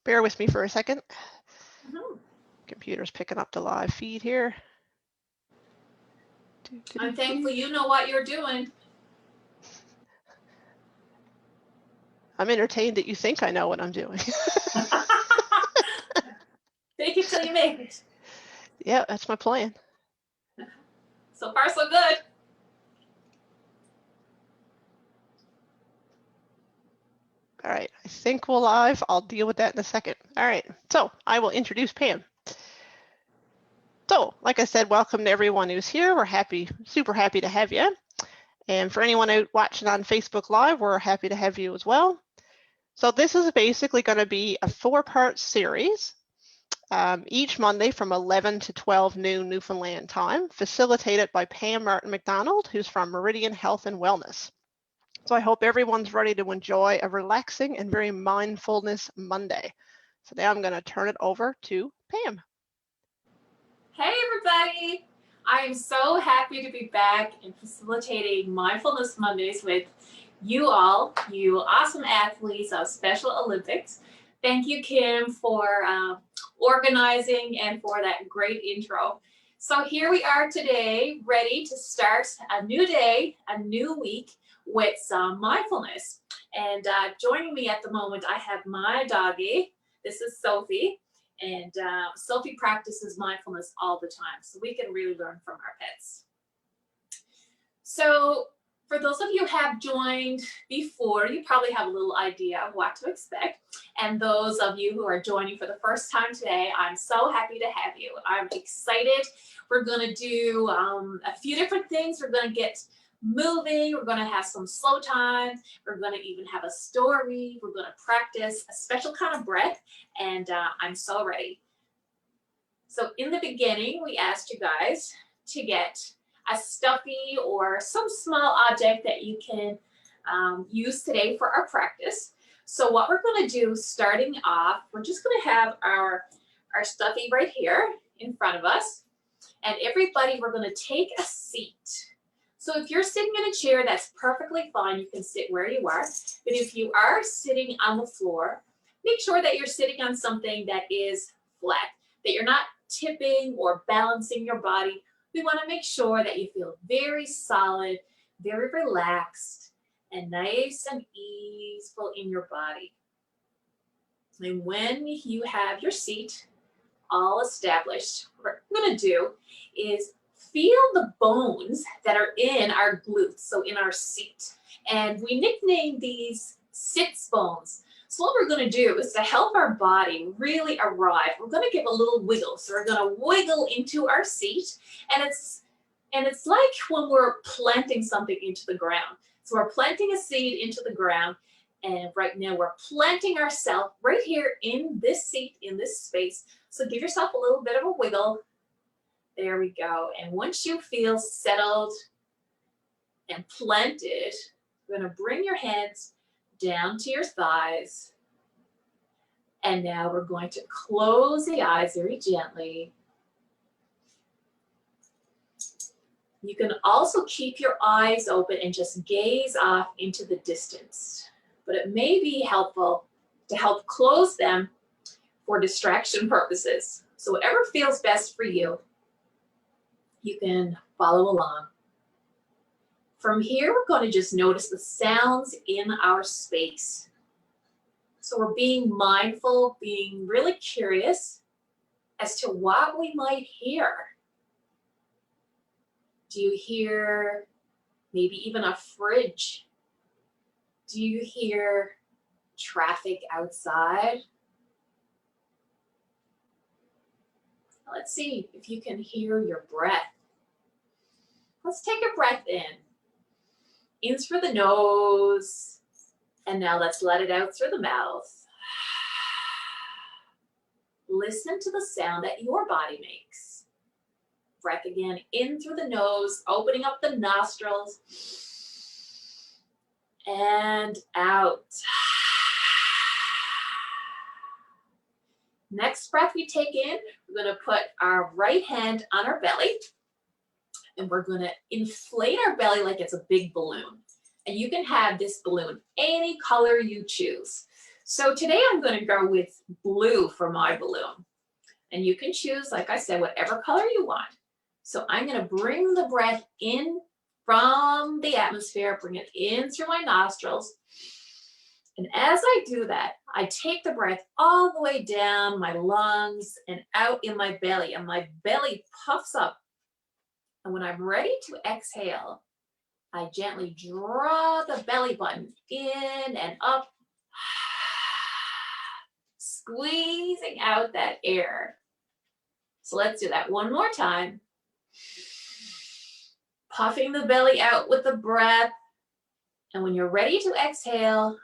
Bear with me for a second. Mhm. Computer's picking up the live feed here. I'm thankful you know what you're doing. I'm entertained that you think I know what I'm doing. Fake it till you make it. Yeah, that's my plan. So far, so good. All right, I think we're live. I'll deal with that in a second. All right, so I will introduce Pam. So, like I said, welcome to everyone who's here. We're super happy to have you. And for anyone out watching on Facebook Live, we're happy to have you as well. So this is basically going to be a 4-part series, each Monday from 11 to 12 noon Newfoundland time, facilitated by Pam Martin-McDonald, who's from Meridian Health Wellness. So I hope everyone's ready to enjoy a relaxing and very Mindfulness Monday. So now I'm going to turn it over to Pam. Hey, everybody. I am so happy to be back and facilitating Mindfulness Mondays with you all, you awesome athletes of Special Olympics. Thank you, Kim, for organizing and for that great intro. So here we are today, ready to start a new day, a new week with some mindfulness. And joining me at the moment, I have my doggie. This is Sophie. And Sophie practices mindfulness all the time, so we can really learn from our pets. So for those of you who have joined before, you probably have a little idea of what to expect. And those of you who are joining for the first time today, I'm so happy to have you. I'm excited. We're going to do a few different things. We're going to get moving. We're going to have some slow time. We're going to even have a story. We're going to practice a special kind of breath. And I'm so ready. So in the beginning, we asked you guys to get a stuffy or some small object that you can use today for our practice. So what we're going to do starting off, we're just going to have our stuffy right here in front of us. And everybody, we're going to take a seat. So if you're sitting in a chair, that's perfectly fine. You can sit where you are. But if you are sitting on the floor, make sure that you're sitting on something that is flat, that you're not tipping or balancing your body. We want to make sure that you feel very solid, very relaxed, and nice and easeful in your body. And when you have your seat all established, what we're going to do is feel the bones that are in our glutes, so in our seat. And we nickname these sits bones. So what we're going to do is to help our body really arrive, we're going to give a little wiggle. So we're going to wiggle into our seat, and it's like when we're planting something into the ground. So we're planting a seed into the ground, and right now we're planting ourselves right here in this seat, in this space. So give yourself a little bit of a wiggle. There we go. And once you feel settled and planted, you're going to bring your hands down to your thighs. And now we're going to close the eyes very gently. You can also keep your eyes open and just gaze off into the distance. But it may be helpful to help close them for distraction purposes. So whatever feels best for you, you can follow along. From here, we're going to just notice the sounds in our space. So we're being mindful, being really curious as to what we might hear. Do you hear maybe even a fridge? Do you hear traffic outside? Let's see if you can hear your breath. Let's take a breath in through the nose, and now let's let it out through the mouth. Listen to the sound that your body makes. Breath again in through the nose, opening up the nostrils, and out. Next breath we take in, we're going to put our right hand on our belly, and we're going to inflate our belly like it's a big balloon. And you can have this balloon any color you choose. So today I'm going to go with blue for my balloon. And you can choose, like I said, whatever color you want. So I'm going to bring the breath in from the atmosphere, bring it in through my nostrils. And as I do that, I take the breath all the way down my lungs and out in my belly, and my belly puffs up. And when I'm ready to exhale, I gently draw the belly button in and up, squeezing out that air. So let's do that one more time. Puffing the belly out with the breath. And when you're ready to exhale,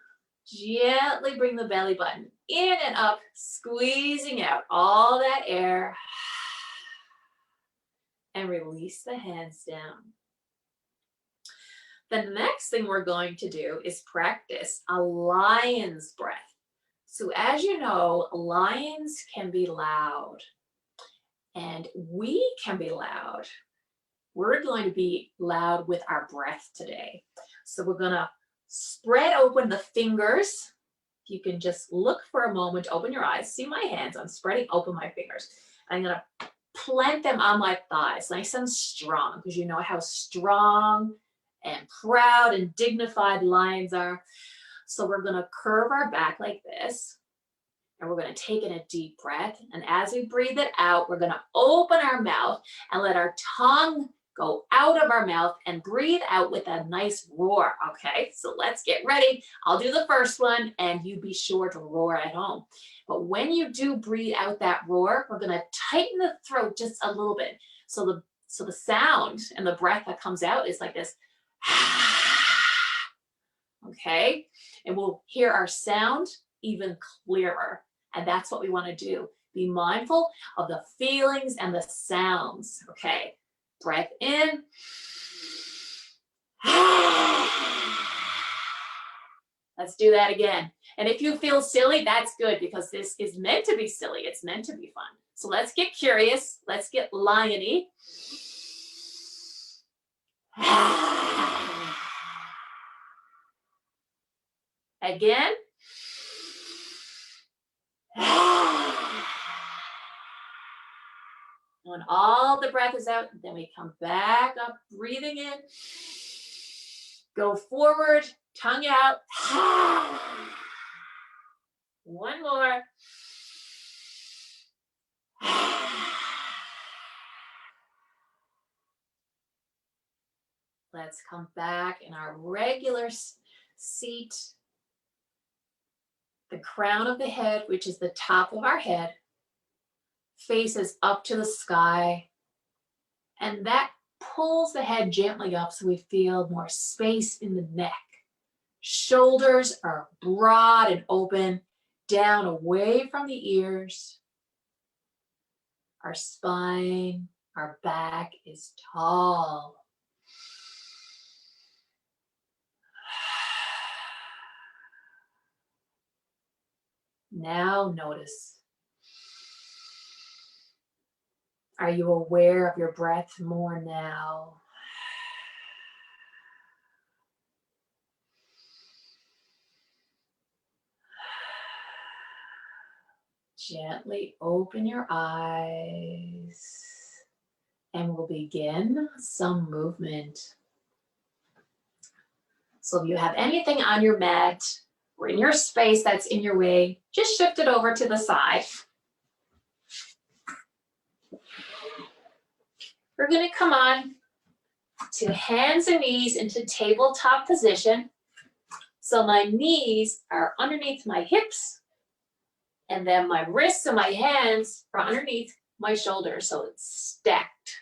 gently bring the belly button in and up, squeezing out all that air. And release the hands down. The next thing we're going to do is practice a lion's breath. So as you know, lions can be loud, and we can be loud. We're going to be loud with our breath today. So we're going to spread open the fingers. You can just look for a moment, open your eyes, see my hands. I'm spreading open my fingers. I'm going to plant them on my thighs, nice and strong, because you know how strong and proud and dignified lions are. So we're going to curve our back like this. And we're going to take in a deep breath. And as we breathe it out, we're going to open our mouth and let our tongue go out of our mouth and breathe out with a nice roar. Okay, so let's get ready. I'll do the first one and you be sure to roar at home. But when you do breathe out that roar, we're going to tighten the throat just a little bit. So the sound and the breath that comes out is like this. Okay, and we'll hear our sound even clearer. And that's what we want to do. Be mindful of the feelings and the sounds. Okay, breath in. Let's do that again. And if you feel silly, that's good, because this is meant to be silly. It's meant to be fun. So let's get curious. Let's get liony. Again. When all the breath is out, then we come back up, breathing in. Go forward, tongue out. One more. Let's come back in our regular seat. The crown of the head, which is the top of our head, faces up to the sky, and that pulls the head gently up so we feel more space in the neck. Shoulders are broad and open, down away from the ears. Our spine, our back is tall. Now notice. Are you aware of your breath more now? Gently open your eyes and we'll begin some movement. So if you have anything on your mat or in your space that's in your way, just shift it over to the side. We're going to come on to hands and knees into tabletop position. So my knees are underneath my hips, and then my wrists and my hands are underneath my shoulders, so it's stacked.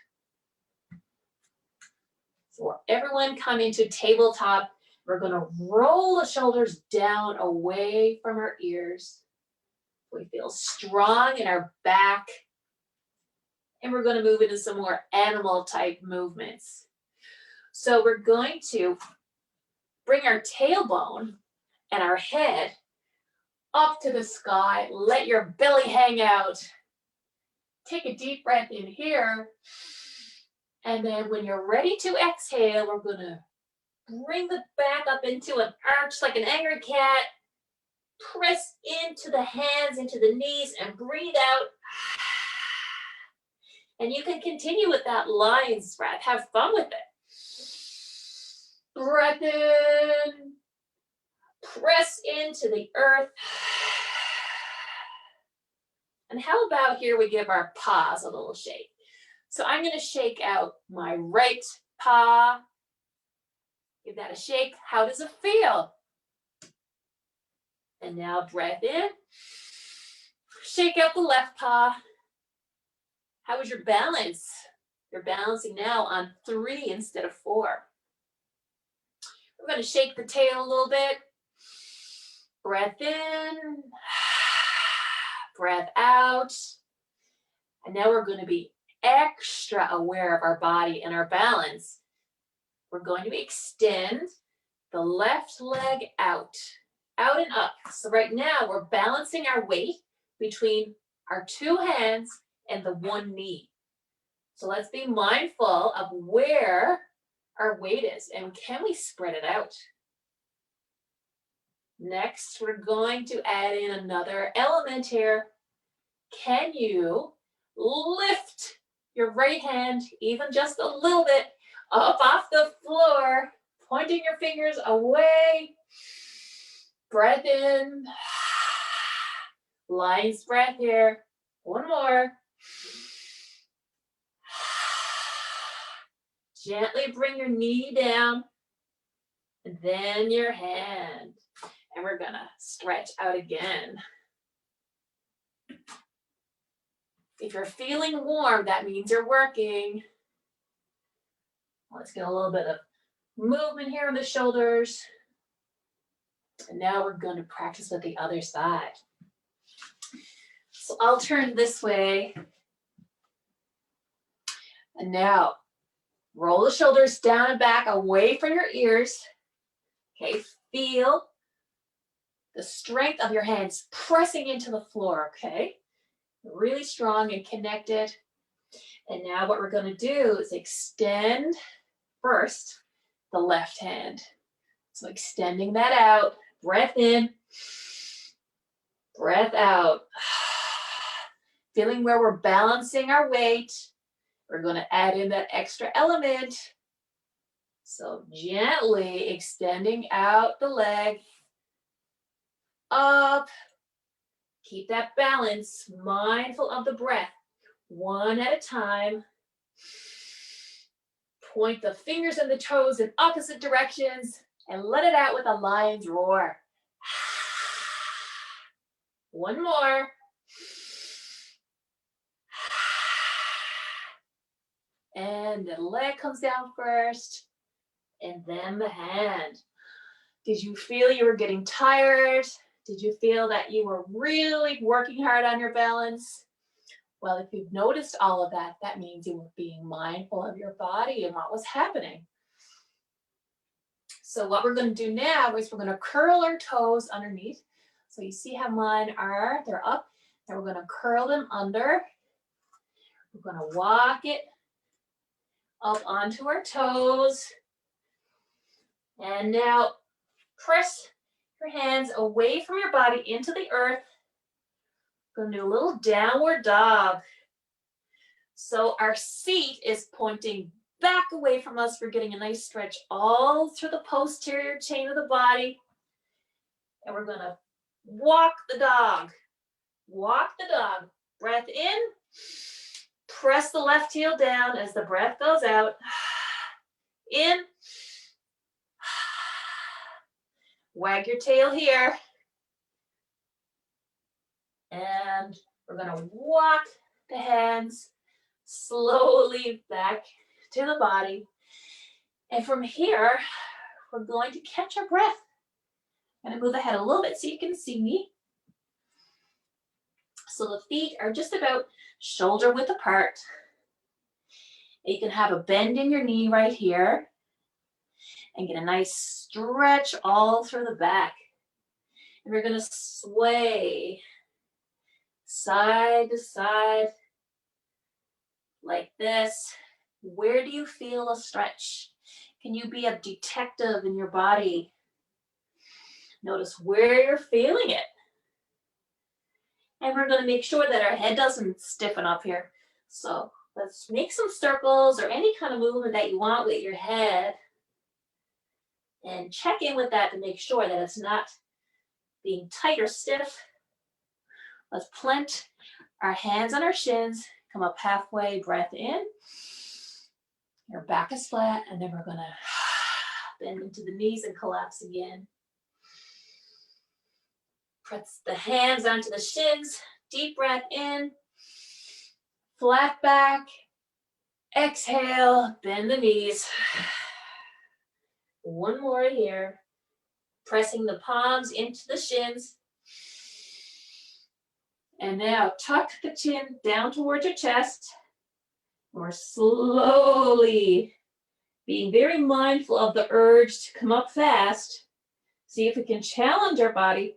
So everyone come into tabletop. We're going to roll the shoulders down away from our ears. We feel strong in our back. And we're going to move into some more animal type movements. So we're going to bring our tailbone and our head up to the sky. Let your belly hang out. Take a deep breath in here. And then when you're ready to exhale, we're going to bring the back up into an arch like an angry cat. Press into the hands, into the knees, and breathe out. And you can continue with that lion's breath. Have fun with it. Breath in. Press into the earth. And how about here we give our paws a little shake. So I'm going to shake out my right paw. Give that a shake. How does it feel? And now breath in. Shake out the left paw. How is your balance? You're balancing now on 3 instead of 4. We're going to shake the tail a little bit. Breath in. Breath out. And now we're going to be extra aware of our body and our balance. We're going to extend the left leg out and up. So right now we're balancing our weight between our 2 hands and the 1 knee. So let's be mindful of where our weight is and can we spread it out. Next, we're going to add in another element here. Can you lift your right hand even just a little bit up off the floor, pointing your fingers away? Breath in. Lion's breath here. 1 more. Gently bring your knee down, and then your hand. And we're gonna stretch out again. If you're feeling warm, that means you're working. Let's get a little bit of movement here on the shoulders. And now we're going to practice with the other side. So I'll turn this way. And now roll the shoulders down and back away from your ears. Okay, feel the strength of your hands pressing into the floor, okay? Really strong and connected. And now what we're going to do is extend first the left hand. So extending that out, breath in, breath out. Feeling where we're balancing our weight. We're going to add in that extra element. So gently extending out the leg, up. Keep that balance, mindful of the breath, 1 at a time. Point the fingers and the toes in opposite directions and let it out with a lion's roar. 1 more. And the leg comes down first, and then the hand. Did you feel you were getting tired? Did you feel that you were really working hard on your balance? Well, if you've noticed all of that, that means you were being mindful of your body and what was happening. So what we're going to do now is we're going to curl our toes underneath. So you see how mine are? They're up. And we're going to curl them under. We're going to walk it up onto our toes. And now press your hands away from your body into the earth. We're going to do a little downward dog. So our seat is pointing back away from us. We're getting a nice stretch all through the posterior chain of the body. And we're going to walk the dog. Walk the dog. Breath in. Press the left heel down as the breath goes out. In. Wag your tail here. And we're going to walk the hands slowly back to the body. And from here, we're going to catch our breath. I'm going to move the head a little bit so you can see me. So the feet are just about shoulder width apart. You can have a bend in your knee right here and get a nice stretch all through the back. And we're going to sway side to side like this. Where do you feel a stretch? Can you be a detective in your body? Notice where you're feeling it. And we're going to make sure that our head doesn't stiffen up here. So let's make some circles or any kind of movement that you want with your head. And check in with that to make sure that it's not being tight or stiff. Let's plant our hands on our shins. Come up halfway, breath in. Your back is flat, and then we're going to bend into the knees and collapse again. Press the hands onto the shins. Deep breath in. Flat back. Exhale, bend the knees. One more here. Pressing the palms into the shins. And now tuck the chin down towards your chest. We're slowly being very mindful of the urge to come up fast. See if we can challenge our body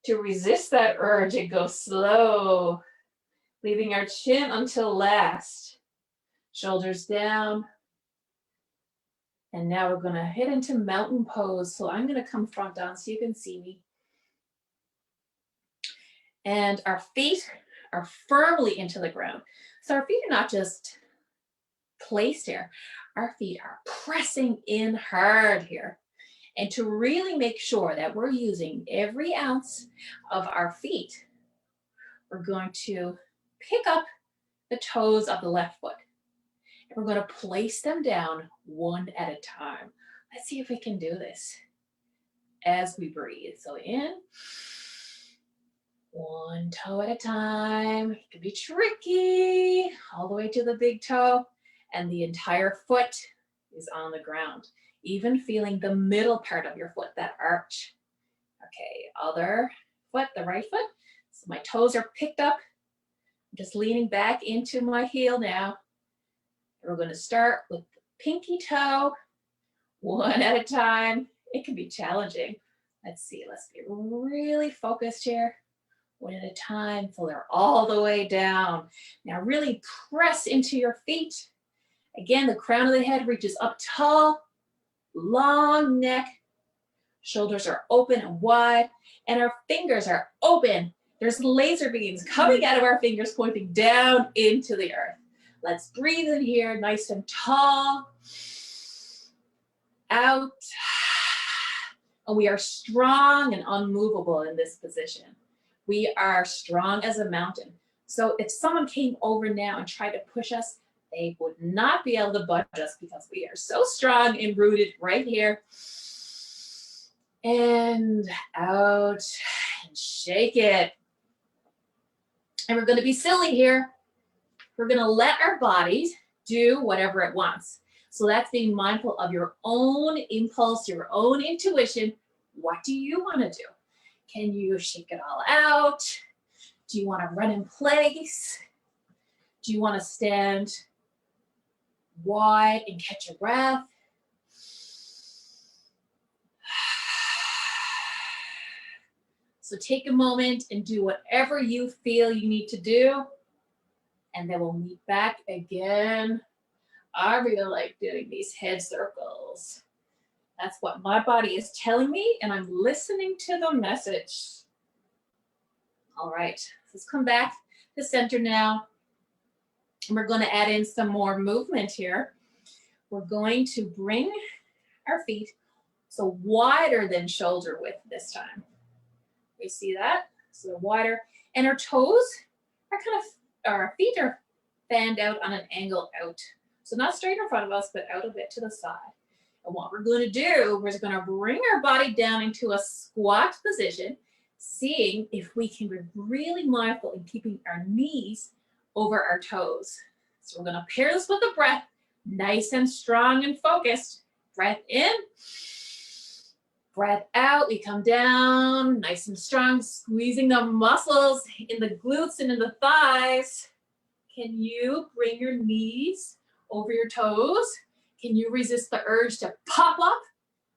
to resist that urge and go slow, leaving our chin until last. Shoulders down. And now we're going to head into mountain pose. So I'm going to come front on so you can see me. And our feet are firmly into the ground. So our feet are not just placed here. Our feet are pressing in hard here. And to really make sure that we're using every ounce of our feet, we're going to pick up the toes of the left foot. And we're going to place them down one at a time. Let's see if we can do this as we breathe. So in, one toe at a time. It can be tricky, all the way to the big toe, and the entire foot is on the ground. Even feeling the middle part of your foot, that arch. Okay, other foot, the right foot. So my toes are picked up. I'm just leaning back into my heel now. We're going to start with the pinky toe, one at a time. It can be challenging. Let's see, let's be really focused here. One at a time until they're all the way down. Now really press into your feet. Again, the crown of the head reaches up tall, long neck. Shoulders are open and wide, and our fingers are open. There's laser beams coming out of our fingers pointing down into the earth. Let's breathe in here, nice and tall. Out. And we are strong and unmovable in this position. We are strong as a mountain. So if someone came over now and tried to push us, they would not be able to budge us because we are so strong and rooted right here. And out and shake it. And we're going to be silly here. We're going to let our bodies do whatever it wants. So that's being mindful of your own impulse, your own intuition. What do you want to do? Can you shake it all out? Do you want to run in place? Do you want to stand wide and catch your breath? So take a moment and do whatever you feel you need to do. And then we'll meet back again. I really like doing these head circles. That's what my body is telling me, and I'm listening to the message. All right, let's come back to center now. And we're going to add in some more movement here. We're going to bring our feet so wider than shoulder width this time. You see that? So they're wider. And our toes are our feet are fanned out on an angle out. So not straight in front of us, but out a bit to the side. And what we're going to do, we're going to bring our body down into a squat position, seeing if we can be really mindful in keeping our knees over our toes. So we're going to pair this with a breath, nice and strong and focused. Breath in, breath out. We come down, nice and strong, squeezing the muscles in the glutes and in the thighs. Can you bring your knees over your toes? Can you resist the urge to pop up?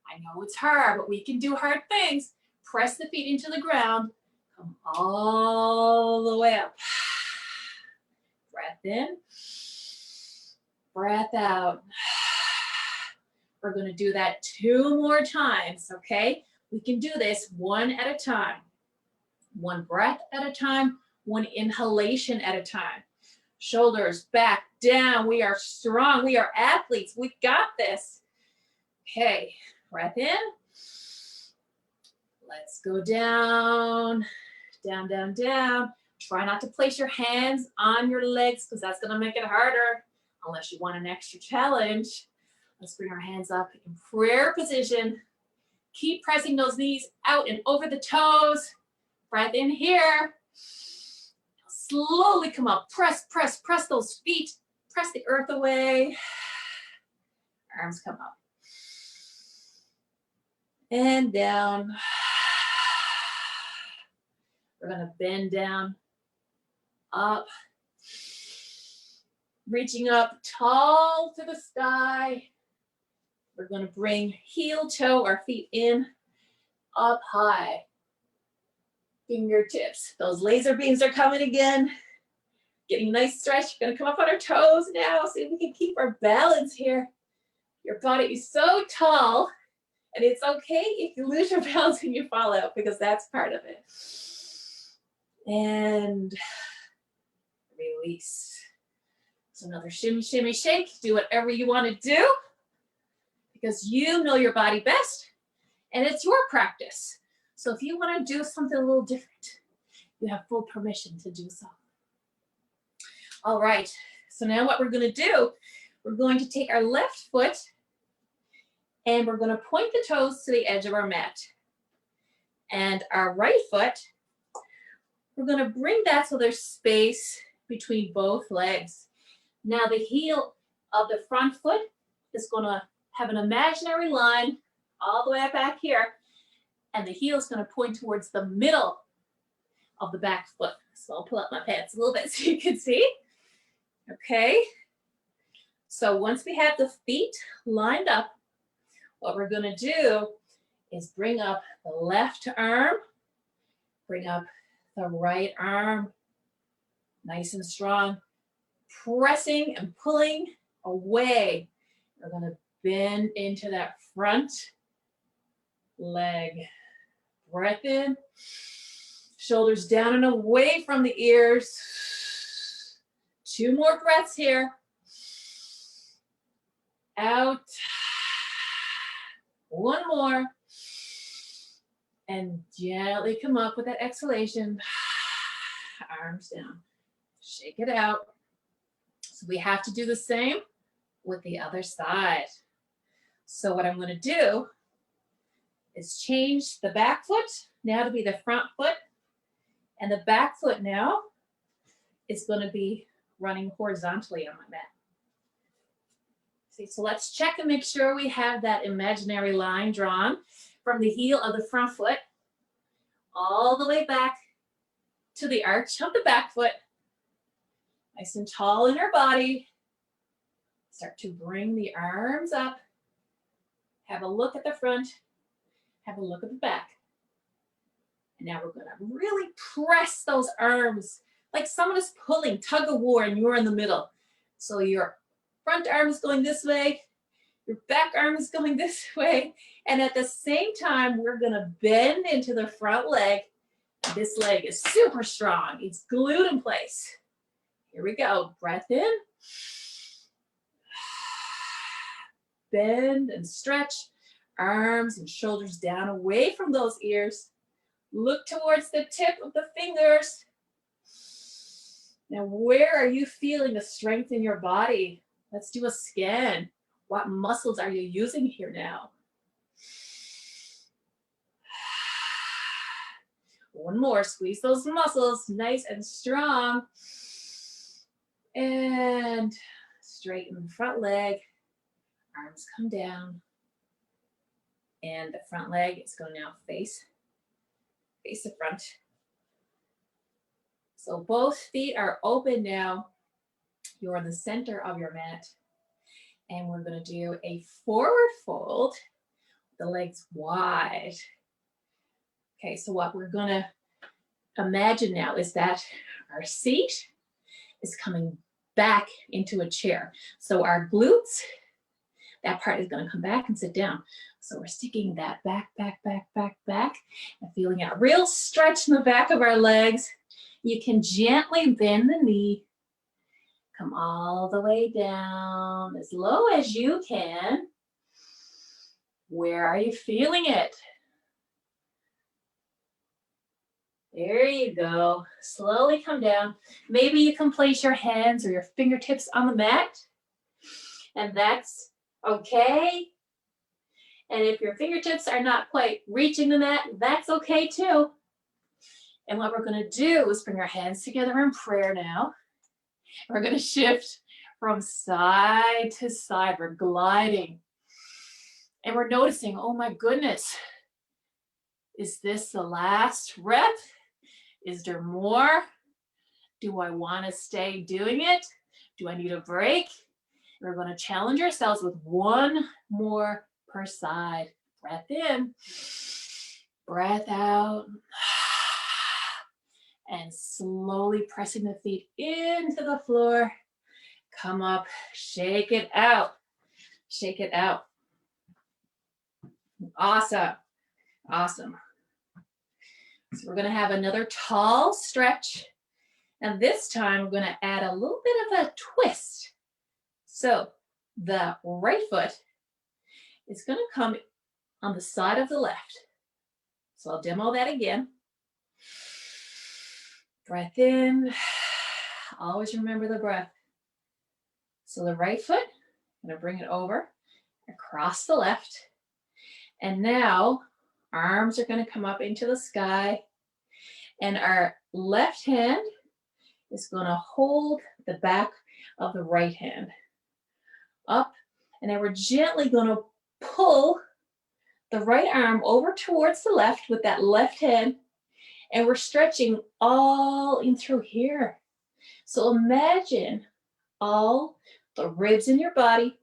I know it's hard, but we can do hard things. Press the feet into the ground. Come all the way up. Breath in. Breath out. We're going to do that 2 more times, okay? We can do this one at a time, one breath at a time, one inhalation at a time. Shoulders back, down. We are strong. We are athletes. We got this. Okay, breath in. Let's go down, down, down, down. Try not to place your hands on your legs because that's going to make it harder unless you want an extra challenge. Let's bring our hands up in prayer position. Keep pressing those knees out and over the toes. Breath in here. Slowly come up. Press, press, press those feet. Press the earth away. Arms come up. And down. We're going to bend down, up, reaching up tall to the sky. We're going to bring heel toe, our feet in, up high. Fingertips. Those laser beams are coming again. Getting nice stretch. We're going to come up on our toes now. See if we can keep our balance here. Your body is so tall, and it's okay if you lose your balance and you fall out because that's part of it. And release. So another shimmy, shimmy, shake. Do whatever you want to do because you know your body best and it's your practice. So if you want to do something a little different, you have full permission to do so. All right. So now what we're going to do, we're going to take our left foot and we're going to point the toes to the edge of our mat. And our right foot, we're going to bring that so there's space between both legs. Now the heel of the front foot is going to have an imaginary line all the way back here, and the heel is going to point towards the middle of the back foot. So I'll pull up my pants a little bit so you can see. Okay. So once we have the feet lined up, what we're going to do is bring up the left arm, bring up the right arm, nice and strong, pressing and pulling away. We're going to bend into that front leg. Breath in, shoulders down and away from the ears. 2 more breaths here. Out. 1 more. And gently come up with that exhalation. Arms down. Shake it out. So we have to do the same with the other side. So what I'm going to do is change the back foot now to be the front foot. And the back foot now is going to be running horizontally on my mat. See, so let's check and make sure we have that imaginary line drawn from the heel of the front foot all the way back to the arch of the back foot. Nice and tall in our body. Start to bring the arms up. Have a look at the front. Have a look at the back. And now we're going to really press those arms like someone is pulling, tug of war, and you're in the middle. So your front arm is going this way. Your back arm is going this way. And at the same time, we're going to bend into the front leg. This leg is super strong. It's glued in place. Here we go. Breath in. Bend and stretch. Arms and shoulders down away from those ears. Look towards the tip of the fingers. Now, where are you feeling the strength in your body? Let's do a scan. What muscles are you using here now? 1 more. Squeeze those muscles nice and strong. And straighten the front leg. Arms come down. And the front leg is going to now face the front. So both feet are open now. You're in the center of your mat. And we're going to do a forward fold. The legs wide. Okay, so what we're going to imagine now is that our seat is coming back into a chair. So our glutes, that part is going to come back and sit down. So we're sticking that back feeling a real stretch in the back of our legs. You can gently bend the knee. Come all the way down as low as you can. Where are you feeling it? There you go. Slowly come down. Maybe you can place your hands or your fingertips on the mat, and that's okay. And if your fingertips are not quite reaching the mat, that's okay too. And what we're going to do is bring our hands together in prayer now. We're going to shift from side to side. We're gliding. And we're noticing, oh my goodness, is this the last rep? Is there more? Do I want to stay doing it? Do I need a break? We're going to challenge ourselves with one more per side. Breath in, breath out, and slowly pressing the feet into the floor. Come up, shake it out. Shake it out. Awesome. Awesome. So we're going to have another tall stretch. And this time we're going to add a little bit of a twist. So the right foot is going to come on the side of the left. So I'll demo that again. Breath in. Always remember the breath. So the right foot, I'm going to bring it over across the left. And now arms are going to come up into the sky. And our left hand is going to hold the back of the right hand up. And then we're gently going to pull the right arm over towards the left with that left hand. And we're stretching all in through here. So imagine all the ribs in your body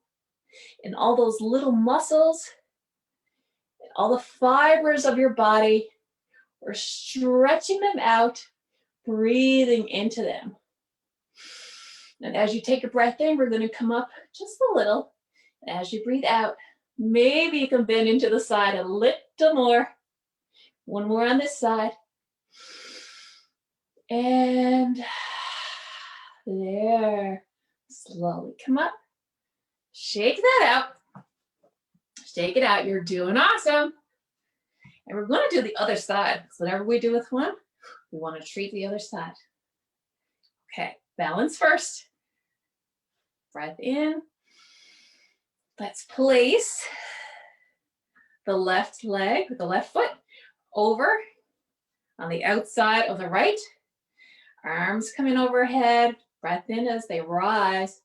and all those little muscles and all the fibers of your body. We're stretching them out, breathing into them. And as you take a breath in, we're going to come up just a little. And as you breathe out, maybe you can bend into the side a little more. One more on this side. And there. Slowly come up. Shake that out. Shake it out. You're doing awesome. And we're going to do the other side. So whatever we do with one, we want to treat the other side. Okay, balance first. Breath in. Let's place the left leg, the left foot, over on the outside of the right. Arms coming overhead. Breath in as they rise.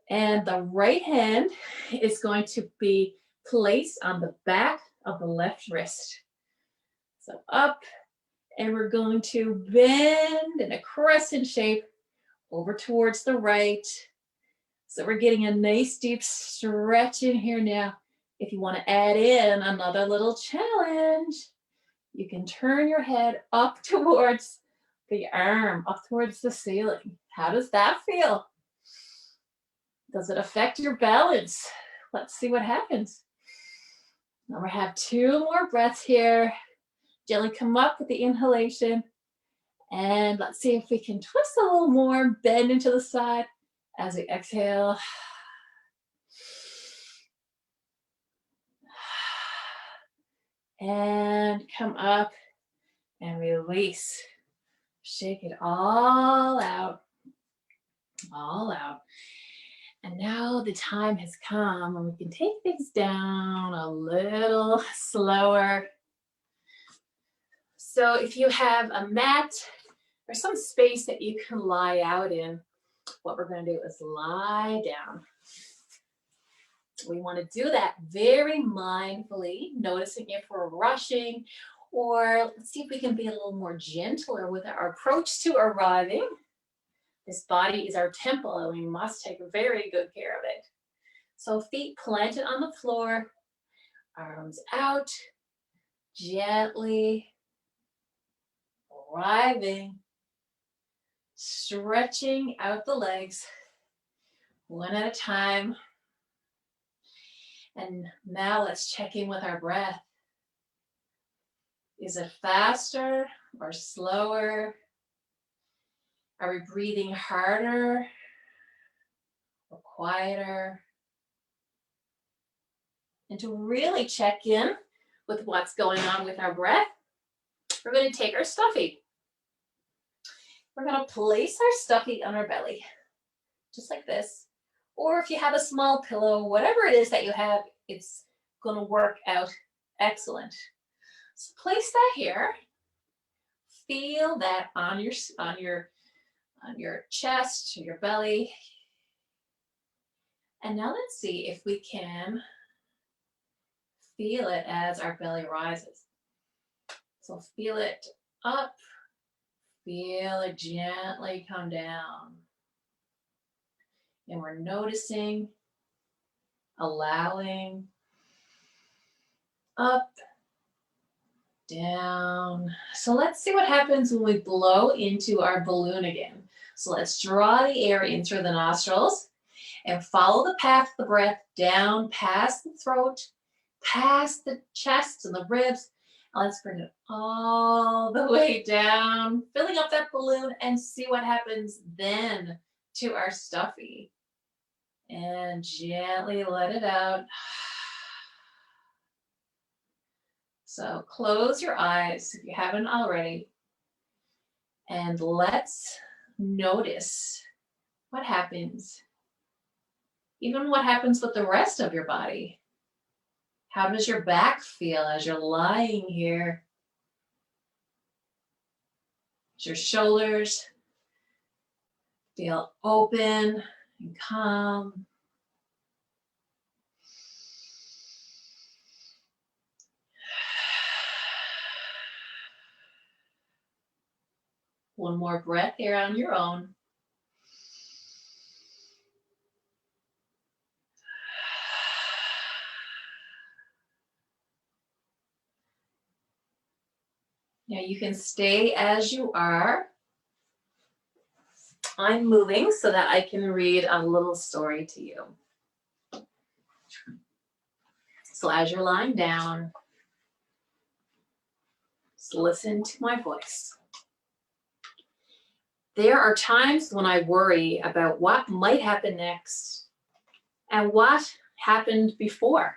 And the right hand is going to be placed on the back of the left wrist. So up, and we're going to bend in a crescent shape over towards the right. So we're getting a nice deep stretch in here now. If you want to add in another little challenge, you can turn your head up towards the arm, up towards the ceiling. How does that feel? Does it affect your balance? Let's see what happens. Now we have 2 more breaths here. Gently come up with the inhalation. And let's see if we can twist a little more, bend into the side as we exhale. And come up and release. Shake it all out. All out. And now the time has come when we can take things down a little slower. So if you have a mat or some space that you can lie out in, what we're going to do is lie down. We want to do that very mindfully, noticing if we're rushing, or let's see if we can be a little more gentler with our approach to arriving. This body is our temple, and we must take very good care of it. So feet planted on the floor, arms out, gently arriving, stretching out the legs, one at a time. And now let's check in with our breath. Is it faster or slower? Are we breathing harder or quieter? And to really check in with what's going on with our breath, we're going to take our stuffy. We're going to place our stuffy on our belly, just like this. Or if you have a small pillow, whatever it is that you have, it's going to work out excellent. So place that here. Feel that on your chest, your belly. And now let's see if we can feel it as our belly rises. So feel it up, feel it gently come down. And we're noticing, allowing, up, down. So let's see what happens when we blow into our balloon again. So let's draw the air in through the nostrils and follow the path of the breath down past the throat, past the chest and the ribs. And let's bring it all the way down, filling up that balloon, and see what happens then to our stuffy. And gently let it out. So close your eyes if you haven't already. And let's notice what happens. Even what happens with the rest of your body. How does your back feel as you're lying here? Does your shoulders feel open and calm? One more breath here on your own. Now you can stay as you are. I'm moving so that I can read a little story to you. So as you're lying down, just listen to my voice. There are times when I worry about what might happen next and what happened before.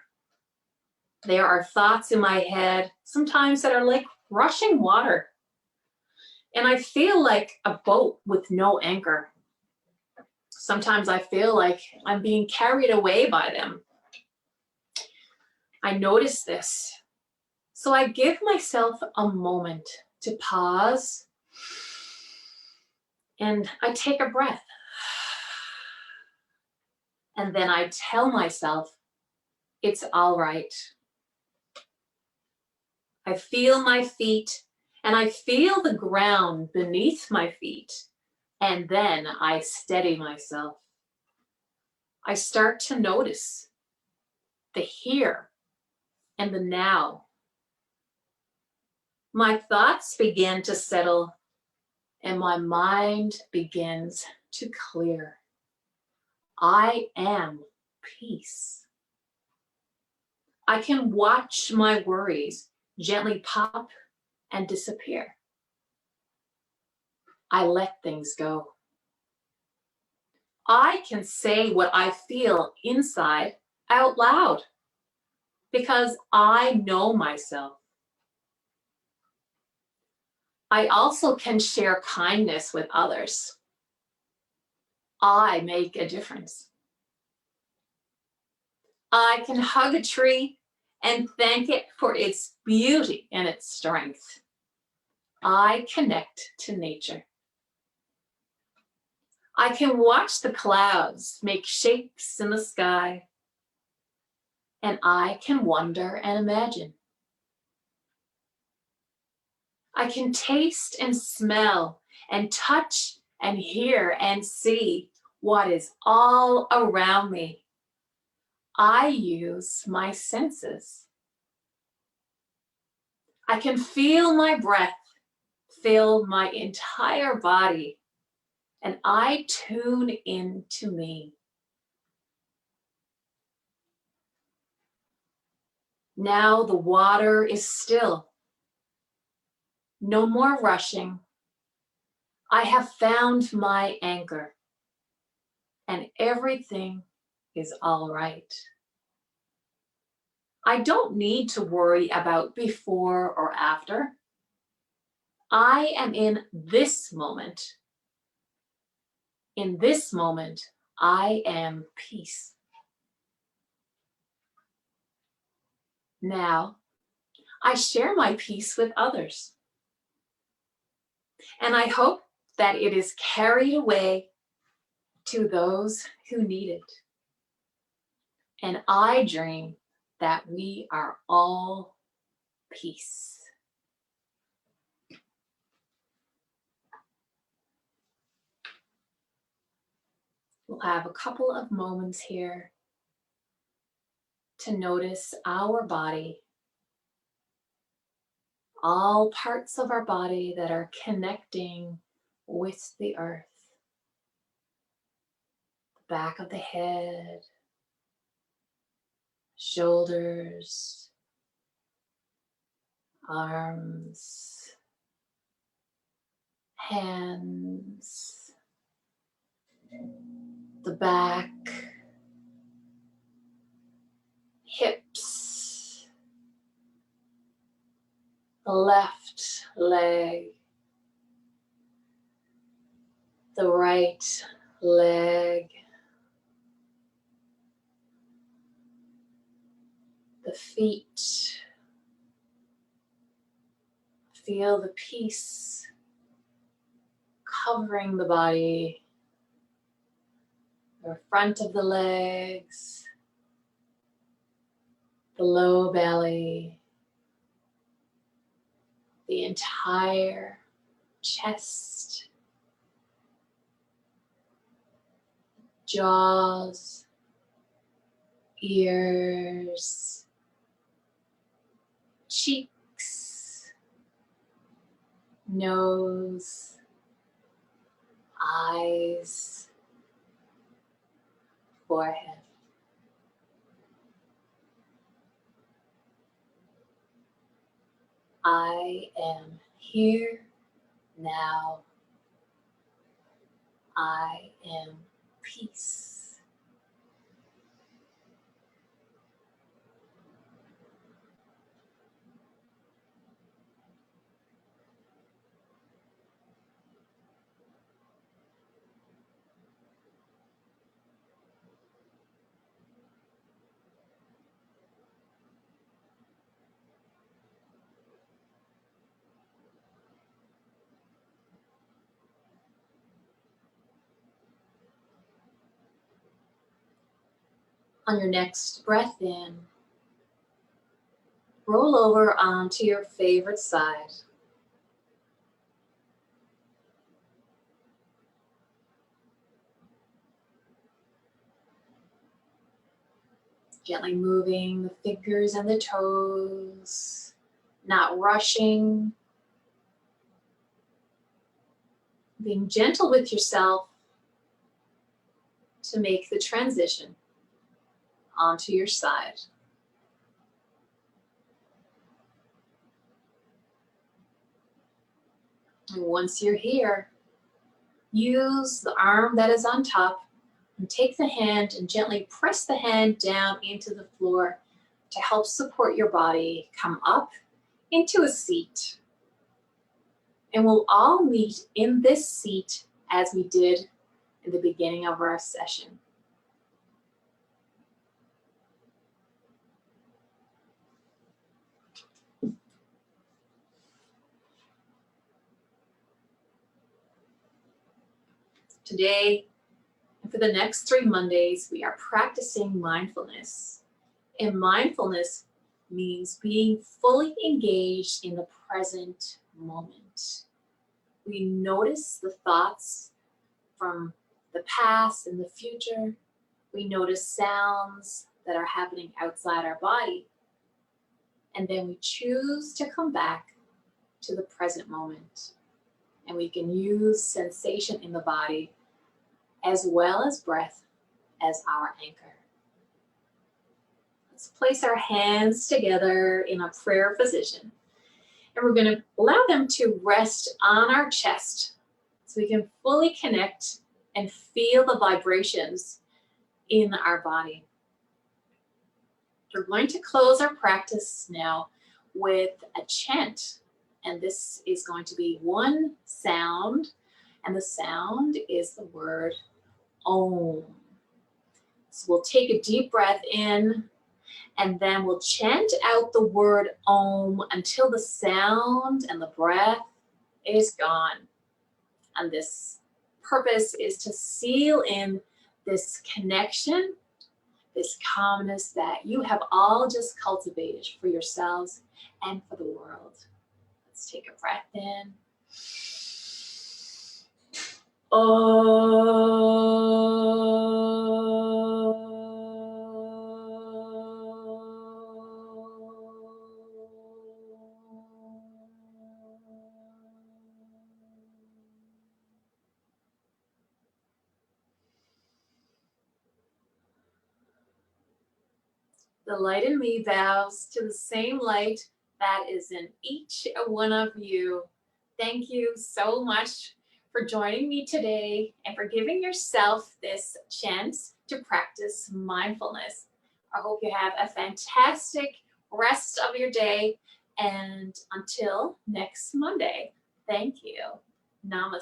There are thoughts in my head, sometimes that are like rushing water. And I feel like a boat with no anchor. Sometimes I feel like I'm being carried away by them. I notice this. So I give myself a moment to pause and I take a breath. And then I tell myself, it's all right. I feel my feet and I feel the ground beneath my feet. And then I steady myself. I start to notice the here and the now. My thoughts begin to settle and my mind begins to clear. I am peace. I can watch my worries gently pop and disappear. I let things go. I can say what I feel inside out loud because I know myself. I also can share kindness with others. I make a difference. I can hug a tree and thank it for its beauty and its strength. I connect to nature. I can watch the clouds make shapes in the sky, and I can wonder and imagine. I can taste and smell and touch and hear and see what is all around me. I use my senses. I can feel my breath fill my entire body, and I tune into me. Now the water is still, No more rushing. I have found my anchor, and everything is all right. I don't need to worry about before or after. I am in this moment. In this moment, I am peace. Now, I share my peace with others. And I hope that it is carried away to those who need it. And I dream that we are all peace. We'll have a couple of moments here to notice our body, all parts of our body that are connecting with the earth. The back of the head, shoulders, arms, hands, the back, hips, the left leg, the right leg, the feet. Feel the peace covering the body, the front of the legs, the low belly, the entire chest, jaws, ears, cheeks, nose, eyes, forehead. I am here now. I am peace. On your next breath in, roll over onto your favorite side. Gently moving the fingers and the toes, not rushing. Being gentle with yourself to make the transition onto your side. And once you're here, use the arm that is on top and take the hand and gently press the hand down into the floor to help support your body come up into a seat. And we'll all meet in this seat as we did in the beginning of our session. Today, and for the next 3 Mondays, we are practicing mindfulness. And mindfulness means being fully engaged in the present moment. We notice the thoughts from the past and the future. We notice sounds that are happening outside our body. And then we choose to come back to the present moment. And we can use sensation in the body as well as breath as our anchor. Let's place our hands together in a prayer position. And we're going to allow them to rest on our chest so we can fully connect and feel the vibrations in our body. We're going to close our practice now with a chant. And this is going to be one sound, and the sound is the word Om. So we'll take a deep breath in, and then we'll chant out the word Om until the sound and the breath is gone. And this purpose is to seal in this connection, this calmness that you have all just cultivated for yourselves and for the world. Let's take a breath in. The light in me vows to the same light that is in each one of you. Thank you so much for joining me today and for giving yourself this chance to practice mindfulness. I hope you have a fantastic rest of your day, and until next Monday, thank you. Namaste.